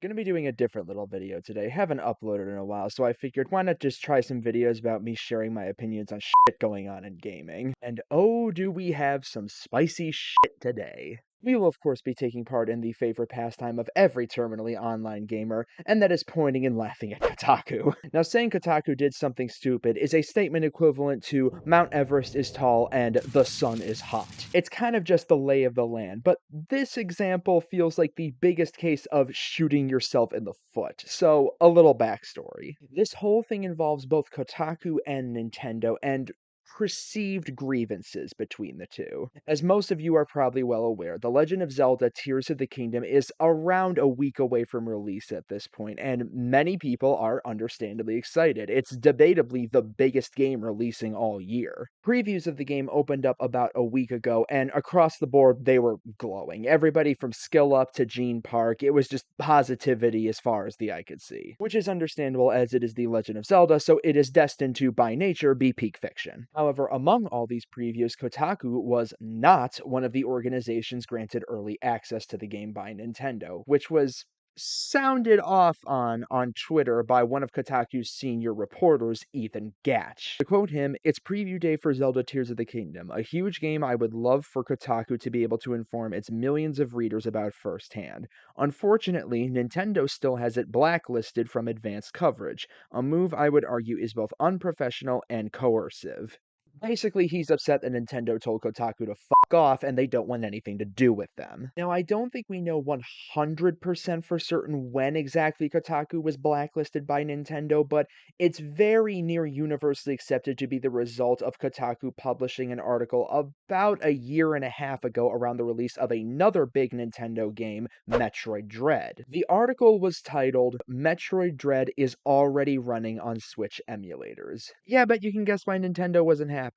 Gonna be doing a different little video today. Haven't uploaded in a while, so I figured why not just try some videos about me sharing my opinions on shit going on in gaming. And oh, do we have some spicy shit today. We will of course be taking part in the favorite pastime of every terminally online gamer, and that is pointing and laughing at Kotaku. Now saying Kotaku did something stupid is a statement equivalent to Mount Everest is tall and the sun is hot. It's kind of just the lay of the land, but this example feels like the biggest case of shooting yourself in the foot. So, a little backstory. This whole thing involves both Kotaku and Nintendo, and perceived grievances between the two. As most of you are probably well aware, The Legend of Zelda Tears of the Kingdom is around a week away from release at this point, and many people are understandably excited. It's debatably the biggest game releasing all year. Previews of the game opened up about a week ago, and across the board, they were glowing. Everybody from Skill Up to Gene Park, it was just positivity as far as the eye could see. Which is understandable as it is The Legend of Zelda, so it is destined to, by nature, be peak fiction. However, among all these previews, Kotaku was not one of the organizations granted early access to the game by Nintendo, which was sounded off on Twitter by one of Kotaku's senior reporters, Ethan Gatch. To quote him, "It's preview day for Zelda Tears of the Kingdom, a huge game I would love for Kotaku to be able to inform its millions of readers about firsthand. Unfortunately, Nintendo still has it blacklisted from advanced coverage, a move I would argue is both unprofessional and coercive." Basically, he's upset that Nintendo told Kotaku to fuck off and they don't want anything to do with them. Now, I don't think we know 100% for certain when exactly Kotaku was blacklisted by Nintendo, but it's very near universally accepted to be the result of Kotaku publishing an article about a year and a half ago around the release of another big Nintendo game, Metroid Dread. The article was titled, "Metroid Dread is already running on Switch emulators." Yeah, but you can guess why Nintendo wasn't happy.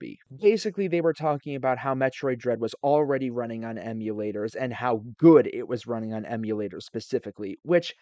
Basically, they were talking about how Metroid Dread was already running on emulators and how good it was running on emulators specifically, which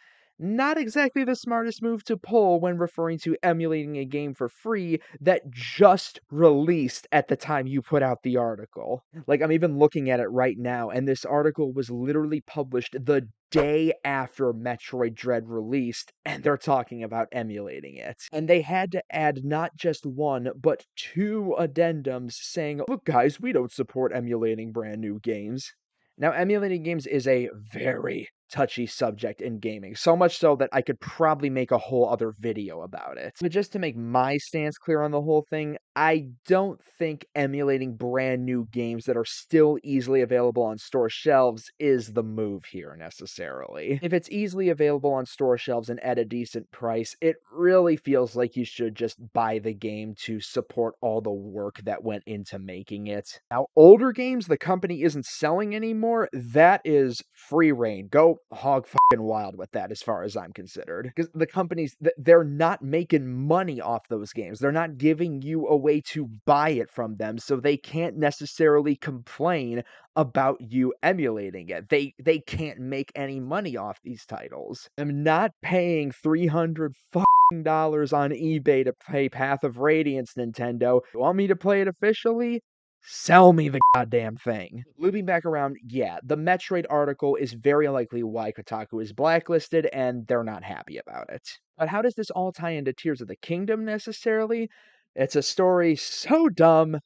not exactly the smartest move to pull when referring to emulating a game for free that just released at the time you put out the article. Like, I'm even looking at it right now, and this article was literally published the day after Metroid Dread released, and they're talking about emulating it. And they had to add not just one, but two addendums saying, "Look, guys, we don't support emulating brand new games." Now, emulating games is a very touchy subject in gaming, so much so that I could probably make a whole other video about it. But just to make my stance clear on the whole thing, I don't think emulating brand new games that are still easily available on store shelves is the move here necessarily. If it's easily available on store shelves and at a decent price, it really feels like you should just buy the game to support all the work that went into making it. Now, older games the company isn't selling anymore, that is free reign. Go hog fucking wild with that as far as I'm considered. Because the companies, they're not making money off those games. They're not giving you a way to buy it from them, so they can't necessarily complain about you emulating it. They can't make any money off these titles. I'm not paying $300 on eBay to play Path of Radiance, Nintendo. You want me to play it officially? Sell me the goddamn thing. Looping back around, yeah, the Metroid article is very likely why Kotaku is blacklisted, and they're not happy about it. But how does this all tie into Tears of the Kingdom necessarily? It's a story so dumb,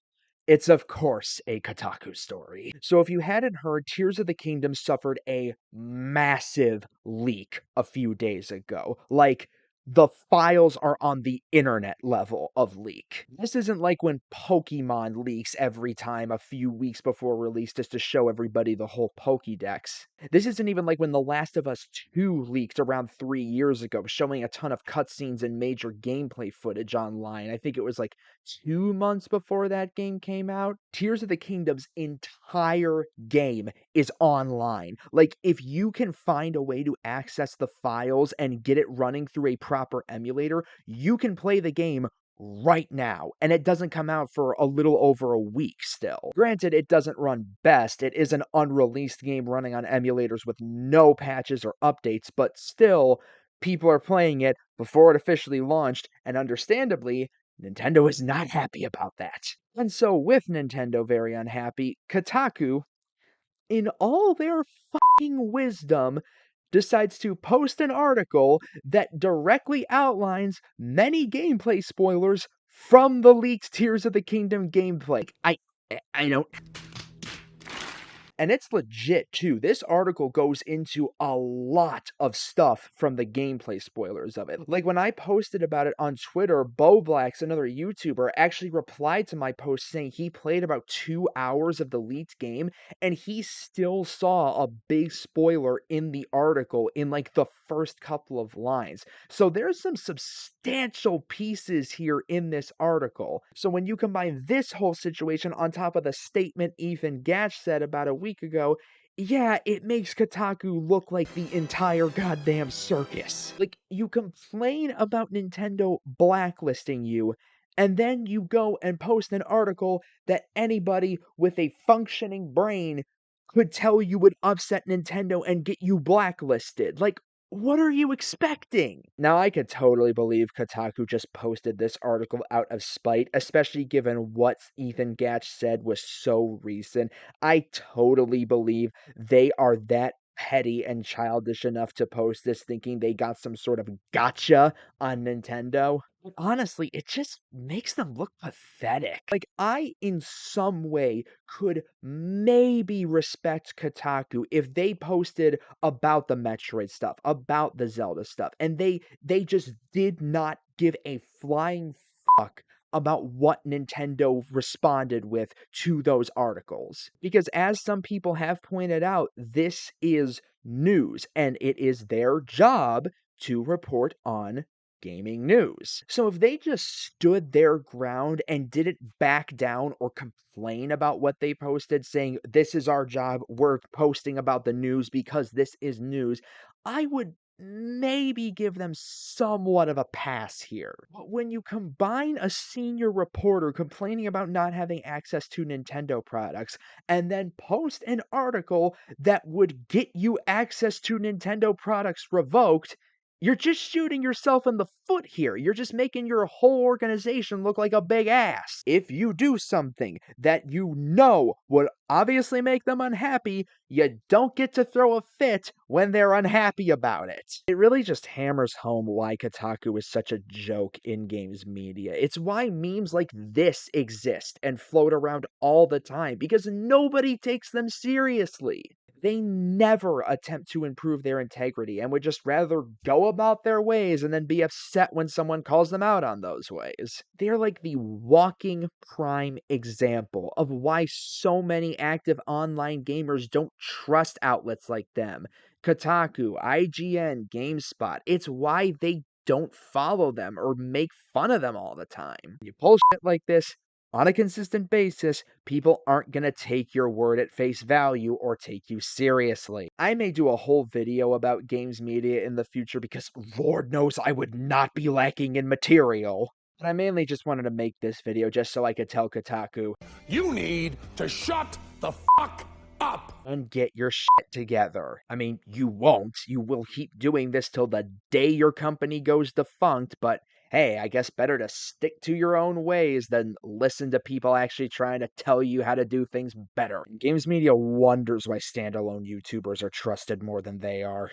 it's of course a Kotaku story. So if you hadn't heard, Tears of the Kingdom suffered a massive leak a few days ago. Like, the files are on the internet level of leak. This isn't like when Pokemon leaks every time a few weeks before release just to show everybody the whole Pokédex. This isn't even like when The Last of Us 2 leaked around 3 years ago, showing a ton of cutscenes and major gameplay footage online. I think it was like 2 months before that game came out. Tears of the Kingdom's entire game is online. Like, if you can find a way to access the files and get it running through a proper emulator, you can play the game right now, and it doesn't come out for a little over a week still. Granted, it doesn't run best. It is an unreleased game running on emulators with no patches or updates, but still, people are playing it before it officially launched, and understandably, Nintendo is not happy about that. And so, with Nintendo very unhappy, Kotaku, in all their fucking wisdom, decides to post an article that directly outlines many gameplay spoilers from the leaked Tears of the Kingdom gameplay. I don't. And it's legit too. This article goes into a lot of stuff from the gameplay spoilers of it. Like when I posted about it on Twitter, Blacklist, another YouTuber, actually replied to my post saying he played about 2 hours of the leaked game and he still saw a big spoiler in the article in like the first couple of lines. So there's some substantial pieces here in this article. So when you combine this whole situation on top of the statement Ethan Gatch said about a week ago, yeah, it makes Kotaku look like the entire goddamn circus. Like, you complain about Nintendo blacklisting you, and then you go and post an article that anybody with a functioning brain could tell you would upset Nintendo and get you blacklisted. Like, what are you expecting? Now, I could totally believe Kotaku just posted this article out of spite, especially given what Ethan Gatch said was so recent. I totally believe they are that petty and childish enough to post this thinking they got some sort of gotcha on Nintendo. But honestly, it just makes them look pathetic. Like, I, in some way, could maybe respect Kotaku if they posted about the Metroid stuff, about the Zelda stuff, and they just did not give a flying fuck about what Nintendo responded with to those articles. Because as some people have pointed out, this is news, and it is their job to report on gaming news. So if they just stood their ground and didn't back down or complain about what they posted, saying, this is our job, we're posting about the news because this is news, I would maybe give them somewhat of a pass here. But when you combine a senior reporter complaining about not having access to Nintendo products and then post an article that would get you access to Nintendo products revoked, you're just shooting yourself in the foot here. You're just making your whole organization look like a big ass. If you do something that you know would obviously make them unhappy, you don't get to throw a fit when they're unhappy about it. It really just hammers home why Kotaku is such a joke in games media. It's why memes like this exist and float around all the time, because nobody takes them seriously. They never attempt to improve their integrity and would just rather go about their ways and then be upset when someone calls them out on those ways. They're like the walking prime example of why so many active online gamers don't trust outlets like them. Kotaku, IGN, GameSpot. It's why they don't follow them or make fun of them all the time. You pull shit like this on a consistent basis, people aren't going to take your word at face value or take you seriously. I may do a whole video about games media in the future because Lord knows I would not be lacking in material. But I mainly just wanted to make this video just so I could tell Kotaku, you need to shut the fuck up and get your shit together. I mean, you won't. You will keep doing this till the day your company goes defunct, but hey, I guess better to stick to your own ways than listen to people actually trying to tell you how to do things better. Games media wonders why standalone YouTubers are trusted more than they are.